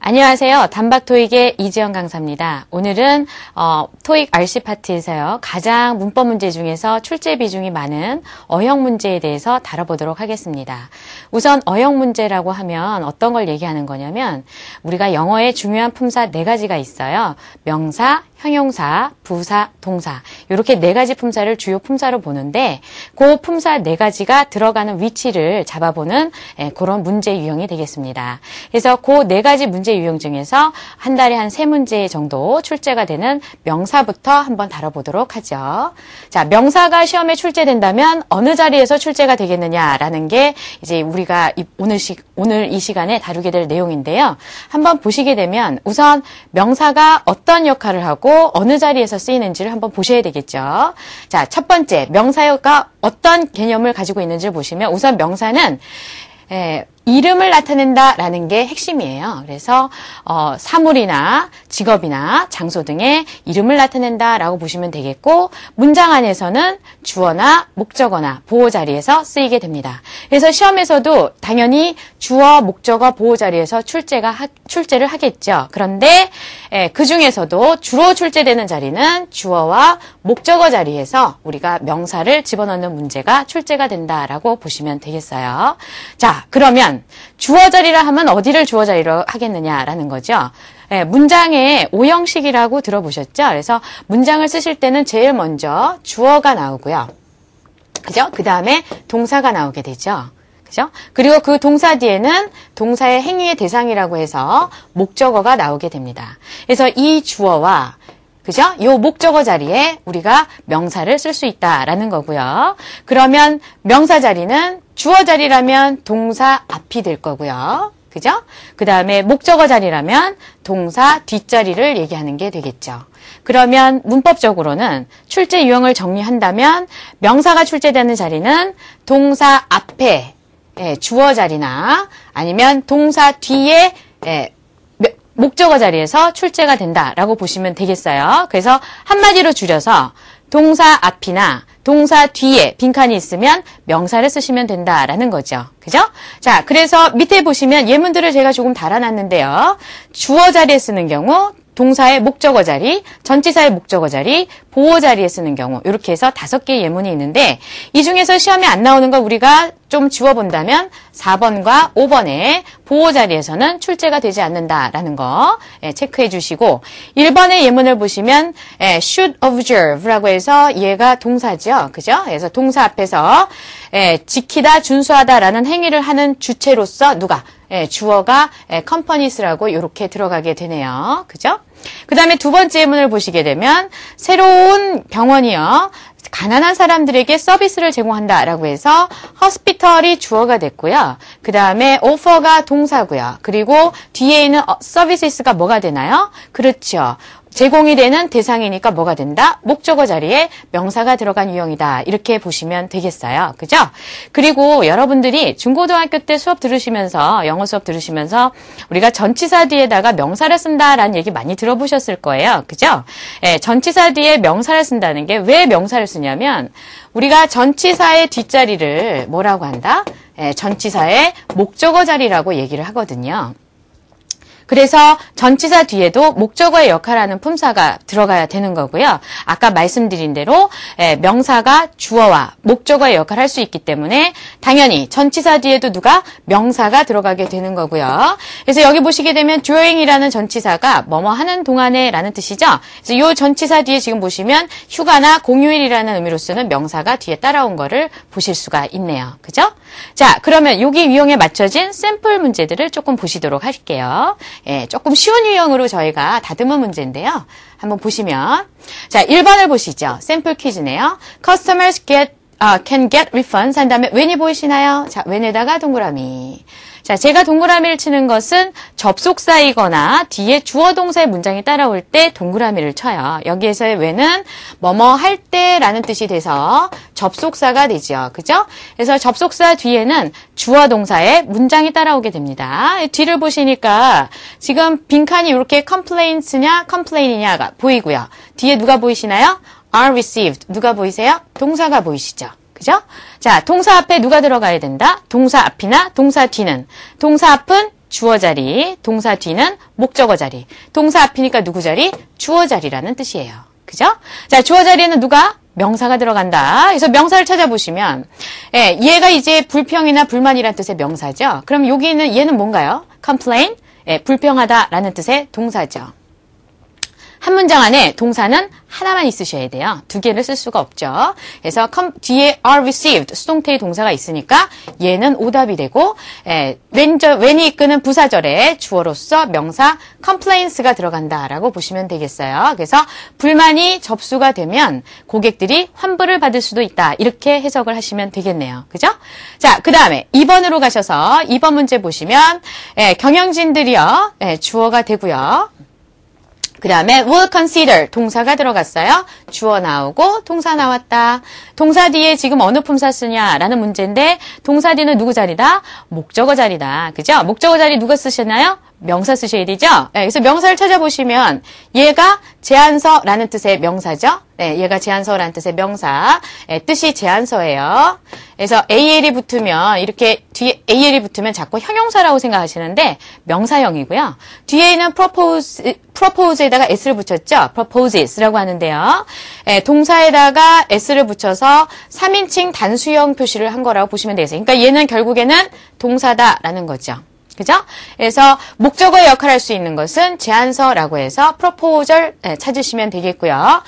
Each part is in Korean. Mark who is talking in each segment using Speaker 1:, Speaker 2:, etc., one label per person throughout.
Speaker 1: 안녕하세요. 단박 토익의 이지연 강사입니다. 오늘은 토익 RC 파트에서요. 가장 문법 문제 중에서 출제 비중이 많은 어형 문제에 대해서 다뤄보도록 하겠습니다. 우선 어형 문제라고 하면 어떤 걸 얘기하는 거냐면 우리가 영어에 중요한 품사 4가지가 있어요. 명사, 형용사, 부사, 동사 이렇게 4가지 품사를 주요 품사로 보는데 그 품사 4가지가 들어가는 위치를 잡아보는 그런 문제 유형이 되겠습니다. 그래서 그 4가지 문제 유형 중에서 한 달에 한 3문제 정도 출제가 되는 명사부터 한번 다뤄보도록 하죠. 자, 명사가 시험에 출제된다면 어느 자리에서 출제가 되겠느냐라는 게 이제 우리가 오늘 이 시간에 다루게 될 내용인데요. 한번 보시게 되면 우선 명사가 어떤 역할을 하고 어느 자리에서 쓰이는지를 한번 보셔야 되겠죠. 자, 첫 번째 명사가 어떤 개념을 가지고 있는지를 보시면 우선 명사는 이름을 나타낸다라는 게 핵심이에요. 그래서 사물이나 직업이나 장소 등의 이름을 나타낸다라고 보시면 되겠고 문장 안에서는 주어나 목적어나 보호 자리에서 쓰이게 됩니다. 그래서 시험에서도 당연히 주어, 목적어, 보호 자리에서 출제를 하겠죠. 그런데 그 중에서도 주로 출제되는 자리는 주어와 목적어 자리에서 우리가 명사를 집어넣는 문제가 출제가 된다라고 보시면 되겠어요. 자, 그러면 주어 자리라 하면 어디를 주어 자리로 하겠느냐라는 거죠. 문장의 오형식이라고 들어보셨죠? 그래서 문장을 쓰실 때는 제일 먼저 주어가 나오고요. 그죠? 그 다음에 동사가 나오게 되죠. 그죠? 그리고 그 동사 뒤에는 동사의 행위의 대상이라고 해서 목적어가 나오게 됩니다. 그래서 이 주어와 그죠? 요 목적어 자리에 우리가 명사를 쓸 수 있다라는 거고요. 그러면 명사 자리는 주어 자리라면 동사 앞이 될 거고요. 그죠? 그 다음에 목적어 자리라면 동사 뒷자리를 얘기하는 게 되겠죠. 그러면 문법적으로는 출제 유형을 정리한다면 명사가 출제되는 자리는 동사 앞에 주어 자리나 아니면 동사 뒤에 목적어 자리에서 출제가 된다라고 보시면 되겠어요. 그래서 한마디로 줄여서 동사 앞이나 동사 뒤에 빈칸이 있으면 명사를 쓰시면 된다라는 거죠. 그죠? 자, 그래서 밑에 보시면 예문들을 제가 조금 달아놨는데요. 주어 자리에 쓰는 경우 동사의 목적어 자리, 전치사의 목적어 자리, 보호 자리에 쓰는 경우 이렇게 해서 5개의 예문이 있는데 이 중에서 시험에 안 나오는 거 우리가 좀 지워본다면 4번과 5번의 보호 자리에서는 출제가 되지 않는다라는 거 체크해 주시고 1번의 예문을 보시면 should observe라고 해서 얘가 동사죠. 그죠? 그래서 동사 앞에서 지키다, 준수하다라는 행위를 하는 주체로서 누가? 주어가 companies라고 이렇게 들어가게 되네요. 그죠? 그 다음에 2번째 예문을 보시게 되면 새로운 병원이요. 가난한 사람들에게 서비스를 제공한다라고 해서 hospital이 주어가 됐고요. 그 다음에 offer가 동사고요. 그리고 뒤에 있는 services가 뭐가 되나요? 그렇죠. 제공이 되는 대상이니까 뭐가 된다? 목적어 자리에 명사가 들어간 유형이다. 이렇게 보시면 되겠어요. 그죠? 그리고 여러분들이 중고등학교 때 수업 들으시면서 영어 수업 들으시면서 우리가 전치사 뒤에다가 명사를 쓴다라는 얘기 많이 들어보셨을 거예요. 그죠? 전치사 뒤에 명사를 쓴다는 게 왜 명사를 쓰냐면 우리가 전치사의 뒷자리를 뭐라고 한다? 전치사의 목적어 자리라고 얘기를 하거든요. 그래서 전치사 뒤에도 목적어의 역할하는 품사가 들어가야 되는 거고요. 아까 말씀드린 대로 명사가 주어와 목적어의 역할을 할 수 있기 때문에 당연히 전치사 뒤에도 누가 명사가 들어가게 되는 거고요. 그래서 여기 보시게 되면 during이라는 전치사가 뭐뭐 하는 동안에 라는 뜻이죠. 그래서 이 전치사 뒤에 지금 보시면 휴가나 공휴일이라는 의미로 쓰는 명사가 뒤에 따라온 거를 보실 수가 있네요. 그죠? 자, 그러면 여기 유형에 맞춰진 샘플 문제들을 조금 보시도록 할게요. 조금 쉬운 유형으로 저희가 다듬은 문제인데요. 한번 보시면 자, 1번을 보시죠. 샘플 퀴즈네요. Customers can get refunds 한 다음에 when이 보이시나요? 자, when에다가 동그라미. 자, 제가 동그라미를 치는 것은 접속사이거나 뒤에 주어 동사의 문장이 따라올 때 동그라미를 쳐요. 여기에서의 when은 뭐뭐 할 때라는 뜻이 돼서 접속사가 되죠. 그죠? 그래서 접속사 뒤에는 주어 동사의 문장이 따라오게 됩니다. 뒤를 보시니까 지금 빈칸이 이렇게 complains냐 complain이냐가 보이고요. 뒤에 누가 보이시나요? are received. 누가 보이세요? 동사가 보이시죠? 그죠? 자, 동사 앞에 누가 들어가야 된다? 동사 앞이나 동사 뒤는. 동사 앞은 주어 자리, 동사 뒤는 목적어 자리. 동사 앞이니까 누구 자리? 주어 자리라는 뜻이에요. 그죠? 자, 주어 자리에는 누가? 명사가 들어간다. 그래서 명사를 찾아보시면, 예, 얘가 이제 불평이나 불만이라는 뜻의 명사죠. 그럼 여기는 얘는 뭔가요? complain, 예, 불평하다라는 뜻의 동사죠. 한 문장 안에 동사는 하나만 있으셔야 돼요. 두 개를 쓸 수가 없죠. 그래서 뒤에 are received 수동태의 동사가 있으니까 얘는 오답이 되고 when이 이끄는 부사절에 주어로서 명사 complains가 들어간다라고 보시면 되겠어요. 그래서 불만이 접수가 되면 고객들이 환불을 받을 수도 있다. 이렇게 해석을 하시면 되겠네요. 그죠? 자, 그 다음에 2번으로 가셔서 2번 문제 보시면 경영진들이요. 주어가 되고요. 그 다음에 will consider 동사가 들어갔어요. 주어 나오고 동사 나왔다. 동사 뒤에 지금 어느 품사 쓰냐라는 문제인데 동사 뒤는 누구 자리다? 목적어 자리다. 그죠? 목적어 자리 누가 쓰시나요? 명사 쓰셔야 되죠? 네, 그래서 명사를 찾아보시면 얘가 제안서라는 뜻의 명사죠? 네, 얘가 제안서라는 뜻의 명사. 네, 뜻이 제안서예요. 그래서 AL이 붙으면 이렇게 뒤에 AL이 붙으면 자꾸 형용사라고 생각하시는데 명사형이고요. 뒤에 있는 propose에다가 s를 붙였죠? proposes라고 하는데요. 네, 동사에다가 s를 붙여서 3인칭 단수형 표시를 한 거라고 보시면 되겠어요. 그러니까 얘는 결국에는 동사다라는 거죠. 그죠? 그래서 목적어의 역할을 할 수 있는 것은 제안서라고 해서 proposal 찾으시면 되겠고요.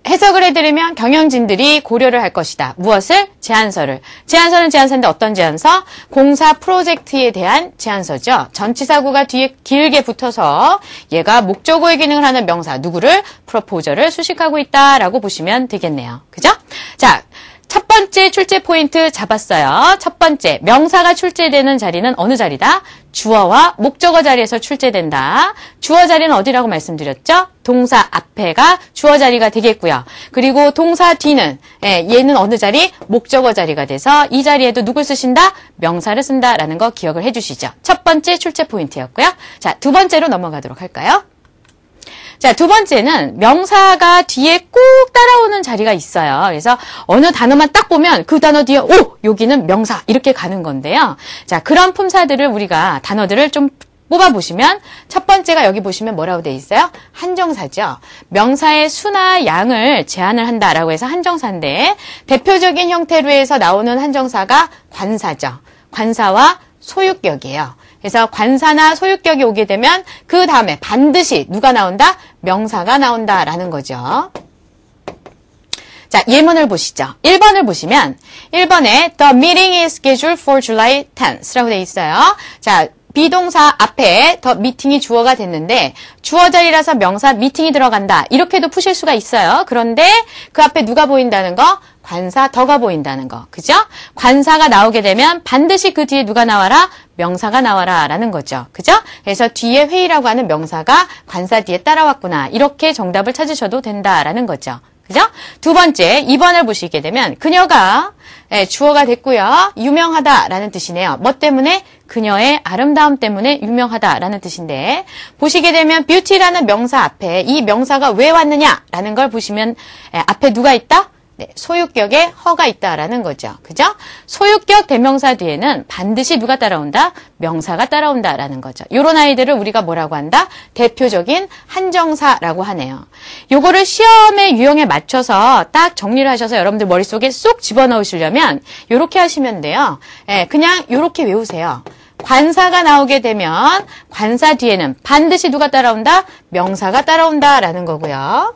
Speaker 1: 해석을 해드리면 경영진들이 고려를 할 것이다. 무엇을? 제안서를. 제안서는 제안서인데 어떤 제안서? 공사 프로젝트에 대한 제안서죠. 전치사구가 뒤에 길게 붙어서 얘가 목적어의 기능을 하는 명사 누구를? proposal을 수식하고 있다라고 보시면 되겠네요. 그죠? 자. 첫 번째 출제 포인트 잡았어요. 첫 번째, 명사가 출제되는 자리는 어느 자리다? 주어와 목적어 자리에서 출제된다. 주어 자리는 어디라고 말씀드렸죠? 동사 앞에가 주어 자리가 되겠고요. 그리고 동사 뒤는 얘는 어느 자리? 목적어 자리가 돼서 이 자리에도 누굴 쓰신다? 명사를 쓴다라는 거 기억을 해주시죠. 첫 번째 출제 포인트였고요. 자, 두 번째로 넘어가도록 할까요? 자, 두 번째는 명사가 뒤에 꼭 따라오는 자리가 있어요. 그래서 어느 단어만 딱 보면 그 단어 뒤에 여기는 명사 이렇게 가는 건데요. 자, 그런 품사들을 우리가 단어들을 좀 뽑아보시면 첫 번째가 여기 보시면 뭐라고 돼 있어요? 한정사죠. 명사의 수나 양을 제한을 한다라고 해서 한정사인데 대표적인 형태로 해서 나오는 한정사가 관사죠. 관사와 소유격이에요. 그래서 관사나 소유격이 오게 되면 그 다음에 반드시 누가 나온다? 명사가 나온다라는 거죠. 자, 예문을 보시죠. 1번을 보시면 1번에 The meeting is scheduled for July 10th라고 돼 있어요. 자, 비동사 앞에 더 미팅이 주어가 됐는데 주어 자리라서 명사 미팅이 들어간다. 이렇게도 푸실 수가 있어요. 그런데 그 앞에 누가 보인다는 거? 관사 더가 보인다는 거. 그죠? 관사가 나오게 되면 반드시 그 뒤에 누가 나와라? 명사가 나와라 라는 거죠. 그죠? 그래서 뒤에 회의라고 하는 명사가 관사 뒤에 따라왔구나. 이렇게 정답을 찾으셔도 된다라는 거죠. 그죠? 두 번째, 2번을 보시게 되면 그녀가 주어가 됐고요. 유명하다라는 뜻이네요. 뭐 때문에? 그녀의 아름다움 때문에 유명하다라는 뜻인데 보시게 되면 beauty라는 명사 앞에 이 명사가 왜 왔느냐라는 걸 보시면 앞에 누가 있다? 네, 소유격에 허가 있다라는 거죠. 그죠? 소유격 대명사 뒤에는 반드시 누가 따라온다? 명사가 따라온다라는 거죠. 요런 아이들을 우리가 뭐라고 한다? 대표적인 한정사라고 하네요. 요거를 시험의 유형에 맞춰서 딱 정리를 하셔서 여러분들 머릿속에 쏙 집어넣으시려면 요렇게 하시면 돼요. 그냥 요렇게 외우세요. 관사가 나오게 되면 관사 뒤에는 반드시 누가 따라온다? 명사가 따라온다라는 거고요.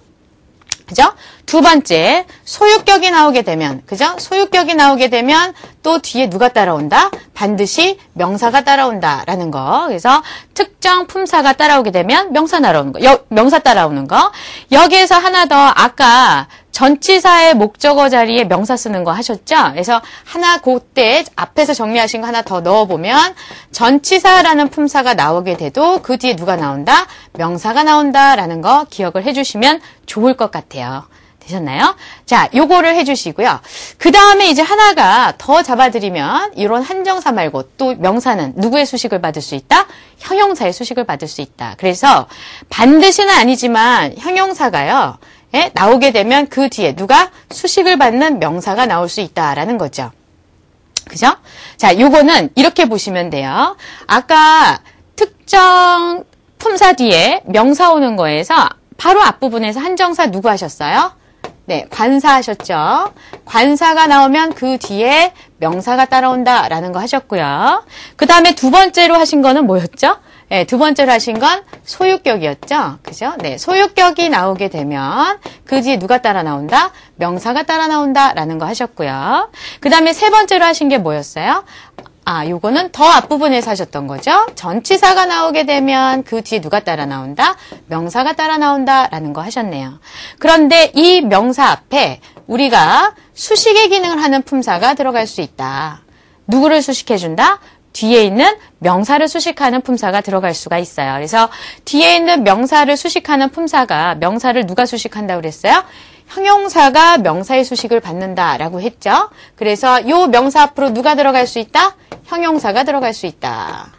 Speaker 1: 그죠? 두 번째, 소유격이 나오게 되면, 그죠? 소유격이 나오게 되면 또 뒤에 누가 따라온다? 반드시 명사가 따라온다라는 거. 그래서 특정 품사가 따라오게 되면 명사 따라오는 거. 명사 따라오는 거. 여기에서 하나 더 아까 전치사의 목적어 자리에 명사 쓰는 거 하셨죠? 그래서 하나 그때 앞에서 정리하신 거 하나 더 넣어보면 전치사라는 품사가 나오게 돼도 그 뒤에 누가 나온다? 명사가 나온다라는 거 기억을 해주시면 좋을 것 같아요. 되셨나요? 자, 요거를 해주시고요. 그 다음에 이제 하나가 더 잡아드리면 이런 한정사 말고 또 명사는 누구의 수식을 받을 수 있다? 형용사의 수식을 받을 수 있다. 그래서 반드시는 아니지만 형용사가요. 나오게 되면 그 뒤에 누가 수식을 받는 명사가 나올 수 있다라는 거죠. 그죠? 자, 요거는 이렇게 보시면 돼요. 아까 특정 품사 뒤에 명사 오는 거에서 바로 앞부분에서 한정사 누구 하셨어요? 네, 관사 하셨죠. 관사가 나오면 그 뒤에 명사가 따라온다라는 거 하셨고요. 그 다음에 두 번째로 하신 거는 뭐였죠? 네, 두 번째로 하신 건 소유격이었죠. 그죠? 네, 소유격이 나오게 되면 그 뒤에 누가 따라 나온다? 명사가 따라 나온다라는 거 하셨고요. 그 다음에 세 번째로 하신 게 뭐였어요? 요거는 더 앞부분에서 하셨던 거죠. 전치사가 나오게 되면 그 뒤에 누가 따라 나온다? 명사가 따라 나온다라는 거 하셨네요. 그런데 이 명사 앞에 우리가 수식의 기능을 하는 품사가 들어갈 수 있다. 누구를 수식해준다? 뒤에 있는 명사를 수식하는 품사가 들어갈 수가 있어요. 그래서 뒤에 있는 명사를 수식하는 품사가 명사를 누가 수식한다고 그랬어요? 형용사가 명사의 수식을 받는다라고 했죠. 그래서 이 명사 앞으로 누가 들어갈 수 있다? 형용사가 들어갈 수 있다.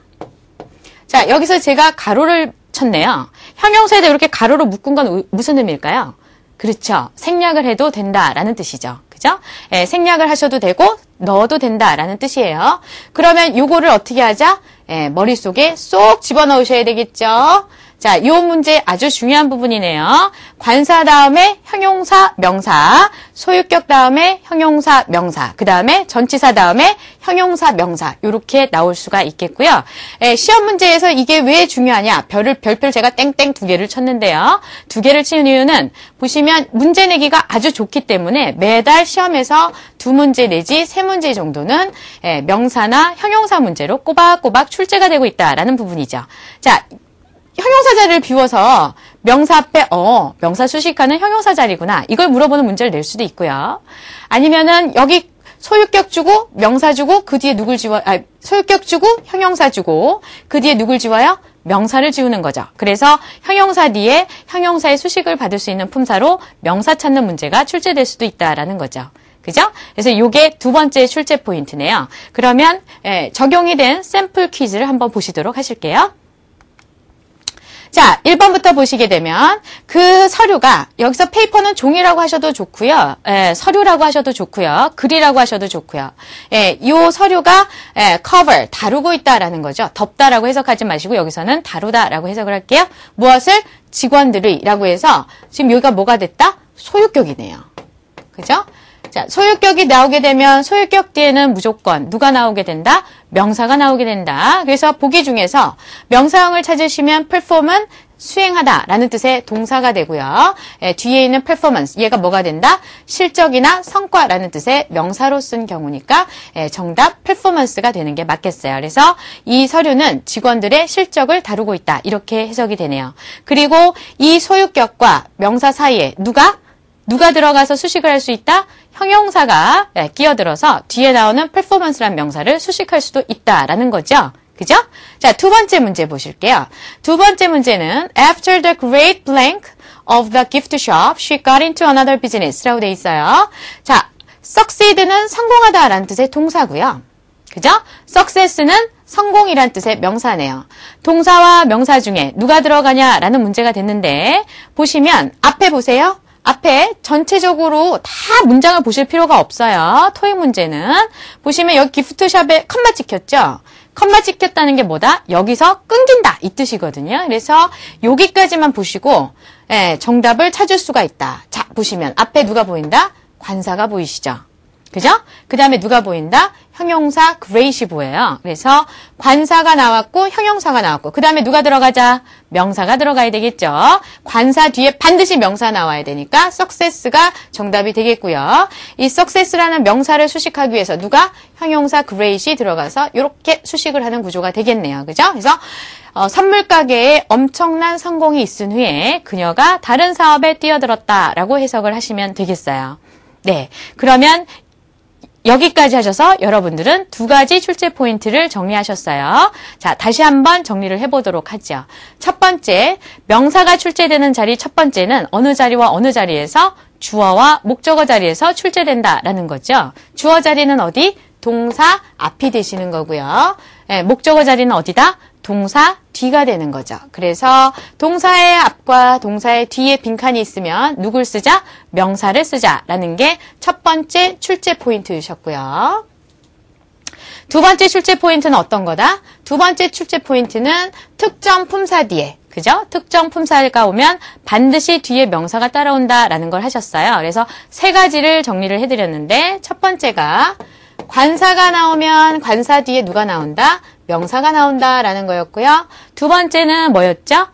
Speaker 1: 자, 여기서 제가 가로를 쳤네요. 형용사에다 이렇게 가로로 묶은 건 무슨 의미일까요? 그렇죠. 생략을 해도 된다라는 뜻이죠. 그죠? 예, 생략을 하셔도 되고 넣어도 된다라는 뜻이에요. 그러면 요거를 어떻게 하자? 예, 머릿속에 쏙 집어넣으셔야 되겠죠. 자, 요 문제 아주 중요한 부분이네요. 관사 다음에 형용사, 명사, 소유격 다음에 형용사, 명사, 그 다음에 전치사 다음에 형용사, 명사 요렇게 나올 수가 있겠고요. 시험 문제에서 이게 왜 중요하냐? 별표를 제가 땡땡 2개를 쳤는데요. 2개를 치는 이유는 보시면 문제 내기가 아주 좋기 때문에 매달 시험에서 2문제 내지 3문제 정도는 명사나 형용사 문제로 꼬박꼬박 출제가 되고 있다라는 부분이죠. 자, 형용사 자리를 비워서 명사 앞에 명사 수식하는 형용사 자리구나. 이걸 물어보는 문제를 낼 수도 있고요. 아니면은 여기 소유격 주고 명사 주고 그 뒤에 누굴 지워 소유격 주고 형용사 주고 그 뒤에 누굴 지워요? 명사를 지우는 거죠. 그래서 형용사 뒤에 형용사의 수식을 받을 수 있는 품사로 명사 찾는 문제가 출제될 수도 있다라는 거죠. 그죠? 그래서 이게 두 번째 출제 포인트네요. 그러면 적용이 된 샘플 퀴즈를 한번 보시도록 하실게요. 자, 1번부터 보시게 되면 그 서류가 여기서 페이퍼는 종이라고 하셔도 좋고요. 서류라고 하셔도 좋고요. 글이라고 하셔도 좋고요. 이 서류가 cover, 다루고 있다라는 거죠. 덮다라고 해석하지 마시고 여기서는 다루다라고 해석을 할게요. 무엇을? 직원들이라고 해서 지금 여기가 뭐가 됐다? 소유격이네요. 그죠? 자, 소유격이 나오게 되면 소유격 뒤에는 무조건 누가 나오게 된다? 명사가 나오게 된다. 그래서 보기 중에서 명사형을 찾으시면 perform은 수행하다라는 뜻의 동사가 되고요. 뒤에 있는 performance, 얘가 뭐가 된다? 실적이나 성과라는 뜻의 명사로 쓴 경우니까 정답 performance가 되는 게 맞겠어요. 그래서 이 서류는 직원들의 실적을 다루고 있다. 이렇게 해석이 되네요. 그리고 이 소유격과 명사 사이에 누가 들어가서 수식을 할 수 있다? 형용사가 끼어들어서 뒤에 나오는 performance란 명사를 수식할 수도 있다라는 거죠. 그죠? 자, 두 번째 문제 보실게요. 두 번째 문제는 After the great blank of the gift shop, she got into another business라고 돼 있어요. 자, succeed는 성공하다라는 뜻의 동사고요. 그죠? success는 성공이란 뜻의 명사네요. 동사와 명사 중에 누가 들어가냐라는 문제가 됐는데 보시면 앞에 보세요. 앞에 전체적으로 다 문장을 보실 필요가 없어요. 토익 문제는. 보시면 여기 기프트샵에 컴마 찍혔죠? 컴마 찍혔다는 게 뭐다? 여기서 끊긴다 이 뜻이거든요. 그래서 여기까지만 보시고 정답을 찾을 수가 있다. 자, 보시면 앞에 누가 보인다? 관사가 보이시죠? 그죠? 그 다음에 누가 보인다? 형용사 great이 보여요. 그래서 관사가 나왔고 형용사가 나왔고 그 다음에 누가 들어가자? 명사가 들어가야 되겠죠. 관사 뒤에 반드시 명사 나와야 되니까 success가 정답이 되겠고요. 이 success라는 명사를 수식하기 위해서 누가? 형용사 great이 들어가서 이렇게 수식을 하는 구조가 되겠네요. 그죠? 그래서 선물 가게에 엄청난 성공이 있은 후에 그녀가 다른 사업에 뛰어들었다라고 해석을 하시면 되겠어요. 네, 그러면 여기까지 하셔서 여러분들은 두 가지 출제 포인트를 정리하셨어요. 자, 다시 한번 정리를 해보도록 하죠. 첫 번째, 명사가 출제되는 자리 첫 번째는 어느 자리와 어느 자리에서 주어와 목적어 자리에서 출제된다라는 거죠. 주어 자리는 어디? 동사 앞이 되시는 거고요. 목적어 자리는 어디다? 동사 뒤가 되는 거죠. 그래서 동사의 앞과 동사의 뒤에 빈칸이 있으면 누굴 쓰자? 명사를 쓰자라는 게 첫 번째 출제 포인트이셨고요. 두 번째 출제 포인트는 어떤 거다? 두 번째 출제 포인트는 특정 품사 뒤에, 그죠? 특정 품사가 오면 반드시 뒤에 명사가 따라온다라는 걸 하셨어요. 그래서 세 가지를 정리를 해드렸는데 첫 번째가 관사가 나오면 관사 뒤에 누가 나온다? 명사가 나온다라는 거였고요. 두 번째는 뭐였죠?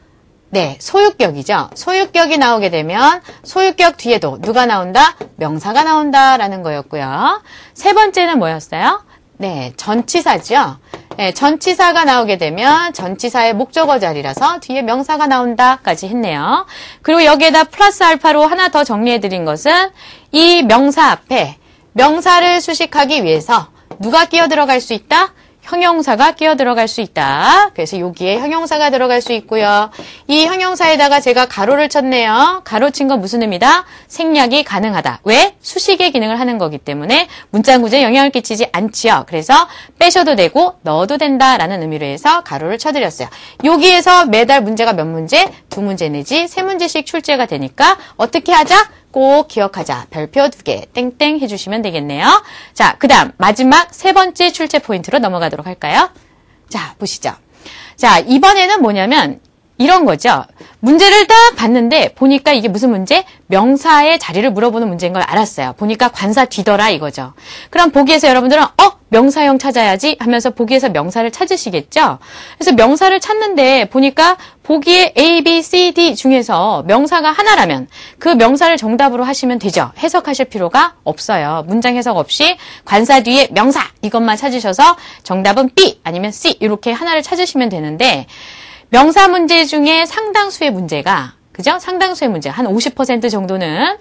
Speaker 1: 네, 소유격이죠. 소유격이 나오게 되면 소유격 뒤에도 누가 나온다? 명사가 나온다라는 거였고요. 세 번째는 뭐였어요? 네, 전치사죠. 네, 전치사가 나오게 되면 전치사의 목적어 자리라서 뒤에 명사가 나온다까지 했네요. 그리고 여기에다 플러스 알파로 하나 더 정리해드린 것은 이 명사 앞에 명사를 수식하기 위해서 누가 끼어 들어갈 수 있다? 형용사가 끼어 들어갈 수 있다. 그래서 여기에 형용사가 들어갈 수 있고요. 이 형용사에다가 제가 가로를 쳤네요. 가로 친 건 무슨 의미다? 생략이 가능하다. 왜? 수식의 기능을 하는 거기 때문에 문장 구조에 영향을 끼치지 않지요. 그래서 빼셔도 되고 넣어도 된다라는 의미로 해서 가로를 쳐드렸어요. 여기에서 매달 문제가 몇 문제? 2문제 내지 3문제씩 출제가 되니까 어떻게 하자? 꼭 기억하자. 별표 2개 땡땡 해주시면 되겠네요. 자, 그 다음 마지막 세 번째 출제 포인트로 넘어가도록 할까요? 자, 보시죠. 자, 이번에는 뭐냐면 이런 거죠. 문제를 딱 봤는데 보니까 이게 무슨 문제? 명사의 자리를 물어보는 문제인 걸 알았어요. 보니까 관사 뒤더라 이거죠. 그럼 보기에서 여러분들은 명사형 찾아야지 하면서 보기에서 명사를 찾으시겠죠? 그래서 명사를 찾는데 보니까 보기에 A, B, C, D 중에서 명사가 하나라면 그 명사를 정답으로 하시면 되죠. 해석하실 필요가 없어요. 문장 해석 없이 관사 뒤에 명사 이것만 찾으셔서 정답은 B 아니면 C 이렇게 하나를 찾으시면 되는데 명사 문제 중에 상당수의 문제가, 그죠? 상당수의 문제, 한 50% 정도는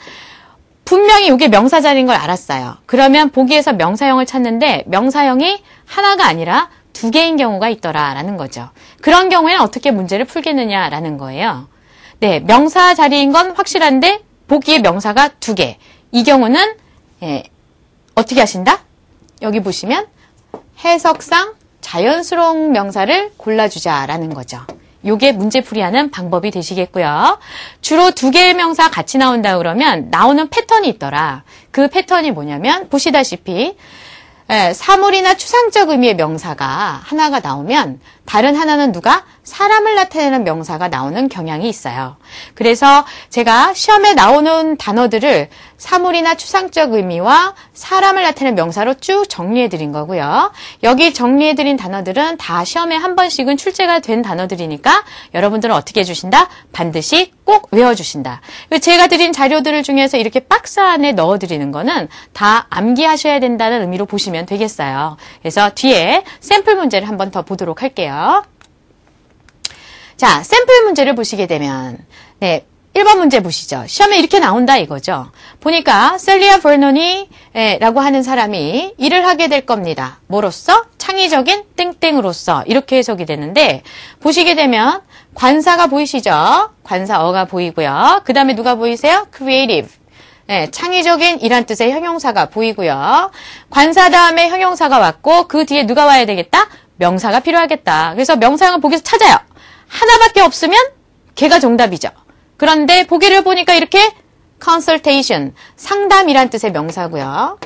Speaker 1: 분명히 이게 명사 자리인 걸 알았어요. 그러면 보기에서 명사형을 찾는데 명사형이 하나가 아니라 2개인 경우가 있더라라는 거죠. 그런 경우에는 어떻게 문제를 풀겠느냐라는 거예요. 네, 명사 자리인 건 확실한데 보기에 명사가 2개. 이 경우는 어떻게 하신다? 여기 보시면 해석상 자연스러운 명사를 골라주자라는 거죠. 요게 문제풀이하는 방법이 되시겠고요. 주로 2개의 명사 같이 나온다 그러면 나오는 패턴이 있더라. 그 패턴이 뭐냐면 보시다시피 사물이나 추상적 의미의 명사가 하나가 나오면 다른 하나는 누가? 사람을 나타내는 명사가 나오는 경향이 있어요. 그래서 제가 시험에 나오는 단어들을 사물이나 추상적 의미와 사람을 나타내는 명사로 쭉 정리해드린 거고요. 여기 정리해드린 단어들은 다 시험에 한 번씩은 출제가 된 단어들이니까 여러분들은 어떻게 해주신다? 반드시 꼭 외워주신다. 제가 드린 자료들 중에서 이렇게 박스 안에 넣어드리는 거는 다 암기하셔야 된다는 의미로 보시면 되겠어요. 그래서 뒤에 샘플 문제를 한 번 더 보도록 할게요. 자, 샘플 문제를 보시게 되면 1번 문제 보시죠. 시험에 이렇게 나온다 이거죠. 보니까 셀리아 버논이 라고 하는 사람이 일을 하게 될 겁니다. 뭐로써? 창의적인 땡땡으로써 이렇게 해석이 되는데 보시게 되면 관사가 보이시죠? 관사어가 보이고요. 그 다음에 누가 보이세요? creative. 창의적인 이란 뜻의 형용사가 보이고요. 관사 다음에 형용사가 왔고 그 뒤에 누가 와야 되겠다? 명사가 필요하겠다. 그래서 명사형을 보기에서 찾아요. 하나밖에 없으면 걔가 정답이죠. 그런데 보기를 보니까 이렇게 consultation, 상담이란 뜻의 명사고요.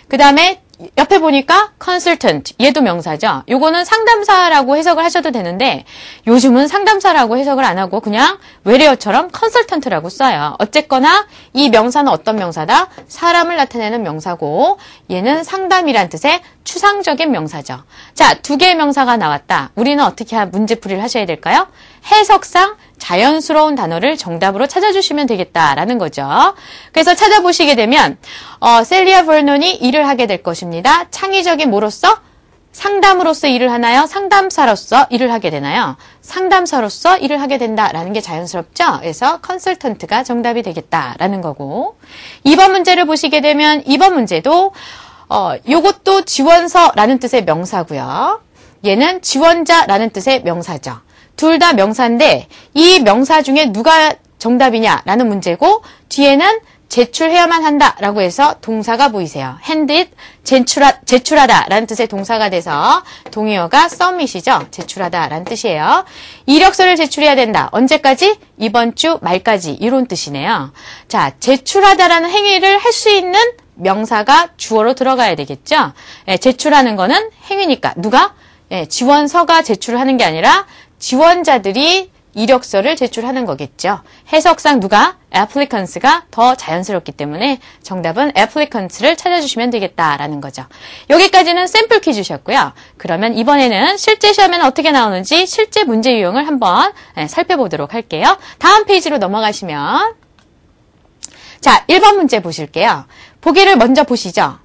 Speaker 1: 그 다음에 옆에 보니까 consultant, 얘도 명사죠. 요거는 상담사라고 해석을 하셔도 되는데 요즘은 상담사라고 해석을 안 하고 그냥 외래어처럼 consultant라고 써요. 어쨌거나 이 명사는 어떤 명사다? 사람을 나타내는 명사고 얘는 상담이란 뜻의 추상적인 명사죠. 자, 2개의 명사가 나왔다. 우리는 어떻게 문제풀이를 하셔야 될까요? 해석상 자연스러운 단어를 정답으로 찾아주시면 되겠다라는 거죠. 그래서 찾아보시게 되면 셀리아 버논이 일을 하게 될 것입니다. 창의적인 뭐로서? 상담으로서 일을 하나요? 상담사로서 일을 하게 되나요? 상담사로서 일을 하게 된다라는 게 자연스럽죠? 그래서 컨설턴트가 정답이 되겠다라는 거고 2번 문제를 보시게 되면 2번 문제도 요것도 지원서라는 뜻의 명사고요. 얘는 지원자라는 뜻의 명사죠. 둘 다 명사인데 이 명사 중에 누가 정답이냐라는 문제고 뒤에는 제출해야만 한다라고 해서 동사가 보이세요. hand it, 제출하다라는 뜻의 동사가 돼서 동의어가 submit이죠. 제출하다라는 뜻이에요. 이력서를 제출해야 된다. 언제까지? 이번 주 말까지 이런 뜻이네요. 자, 제출하다라는 행위를 할 수 있는 명사가 주어로 들어가야 되겠죠. 예, 제출하는 거는 행위니까 누가? 예, 지원서가 제출을 하는 게 아니라 지원자들이 이력서를 제출하는 거겠죠. 해석상 누가? applicants가 더 자연스럽기 때문에 정답은 applicants를 찾아주시면 되겠다라는 거죠. 여기까지는 샘플 퀴즈셨고요. 그러면 이번에는 실제 시험에는 어떻게 나오는지 실제 문제 유형을 한번 살펴보도록 할게요. 다음 페이지로 넘어가시면 자, 1번 문제 보실게요. 보기를 먼저 보시죠.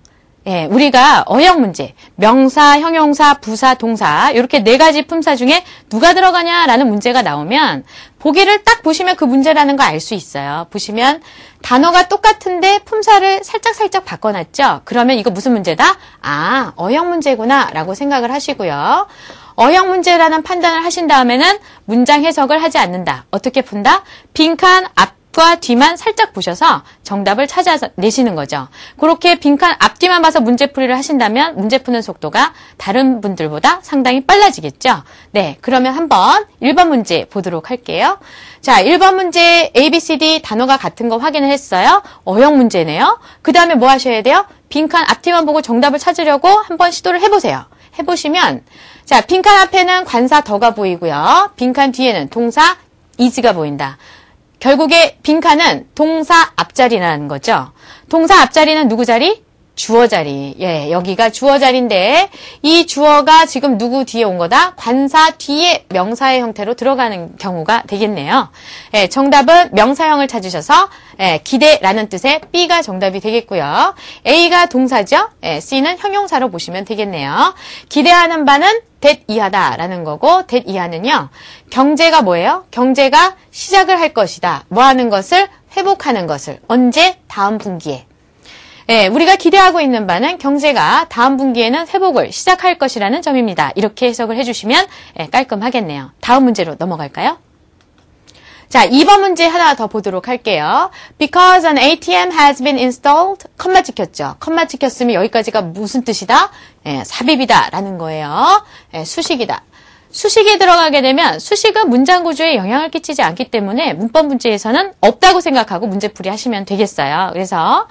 Speaker 1: 예, 우리가 어형 문제, 명사, 형용사, 부사, 동사 이렇게 4가지 품사 중에 누가 들어가냐라는 문제가 나오면 보기를 딱 보시면 그 문제라는 거 알 수 있어요. 보시면 단어가 똑같은데 품사를 살짝 바꿔놨죠? 그러면 이거 무슨 문제다? 아, 어형 문제구나 라고 생각을 하시고요. 어형 문제라는 판단을 하신 다음에는 문장 해석을 하지 않는다. 어떻게 푼다? 빈칸 앞과 뒤만 살짝 보셔서 정답을 찾아내시는 거죠. 그렇게 빈칸 앞뒤만 봐서 문제풀이를 하신다면 문제 푸는 속도가 다른 분들보다 상당히 빨라지겠죠. 네, 그러면 한번 1번 문제 보도록 할게요. 자, 1번 문제 A, B, C, D 단어가 같은 거 확인을 했어요. 어형 문제네요. 그 다음에 뭐 하셔야 돼요? 빈칸 앞뒤만 보고 정답을 찾으려고 한번 시도를 해보세요. 해보시면 자, 빈칸 앞에는 관사 더가 보이고요. 빈칸 뒤에는 동사 is가 보인다. 결국에 빈칸은 동사 앞자리라는 거죠. 동사 앞자리는 누구 자리? 주어 자리. 예, 여기가 주어 자리인데 이 주어가 지금 누구 뒤에 온 거다? 관사 뒤에 명사의 형태로 들어가는 경우가 되겠네요. 예, 정답은 명사형을 찾으셔서 예, 기대라는 뜻의 B가 정답이 되겠고요. A가 동사죠. 예, C는 형용사로 보시면 되겠네요. 기대하는 바는 that 이하다라는 거고 that 이하는요. 경제가 뭐예요? 경제가 시작을 할 것이다. 뭐 하는 것을? 회복하는 것을. 언제? 다음 분기에. 예, 우리가 기대하고 있는 바는 경제가 다음 분기에는 회복을 시작할 것이라는 점입니다. 이렇게 해석을 해주시면 예, 깔끔하겠네요. 다음 문제로 넘어갈까요? 자, 2번 문제 하나 더 보도록 할게요. Because an ATM has been installed, 컴마 찍혔죠. 컴마 찍혔으면 여기까지가 무슨 뜻이다? 예, 삽입이다 라는 거예요. 예, 수식이다. 수식이 들어가게 되면 수식은 문장 구조에 영향을 끼치지 않기 때문에 문법 문제에서는 없다고 생각하고 문제풀이 하시면 되겠어요. 그래서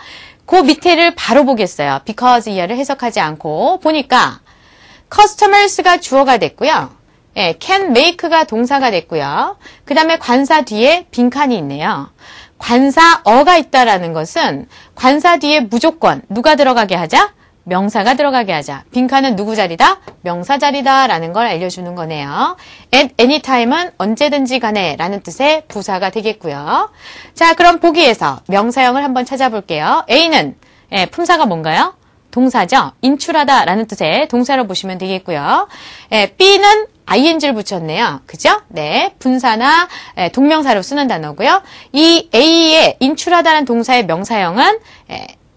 Speaker 1: 그 밑에를 바로 보겠어요. because 이하를 해석하지 않고 보니까 customers가 주어가 됐고요. 예, can make가 동사가 됐고요. 그 다음에 관사 뒤에 빈칸이 있네요. 관사어가 있다라는 것은 관사 뒤에 무조건 누가 들어가게 하자? 명사가 들어가게 하자. 빈칸은 누구 자리다? 명사 자리다 라는 걸 알려주는 거네요. at any time은 언제든지 간에 라는 뜻의 부사가 되겠고요. 자, 그럼 보기에서 명사형을 한번 찾아볼게요. A는 예, 품사가 뭔가요? 동사죠. 인출하다 라는 뜻의 동사로 보시면 되겠고요. 예, B는 ing를 붙였네요. 그죠? 네. 분사나 동명사로 쓰는 단어고요. 이 A의 인출하다는 동사의 명사형은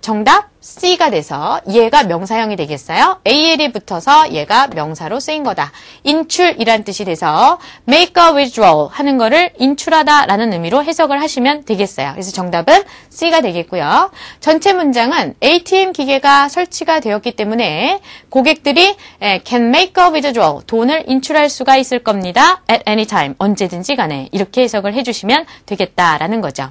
Speaker 1: 정답 C가 돼서 얘가 명사형이 되겠어요. AL이 붙어서 얘가 명사로 쓰인 거다. 인출이란 뜻이 돼서 make a withdrawal 하는 거를 인출하다 라는 의미로 해석을 하시면 되겠어요. 그래서 정답은 C가 되겠고요. 전체 문장은 ATM 기계가 설치가 되었기 때문에 고객들이 can make a withdrawal 돈을 인출할 수가 있을 겁니다. at any time 언제든지 간에 이렇게 해석을 해주시면 되겠다라는 거죠.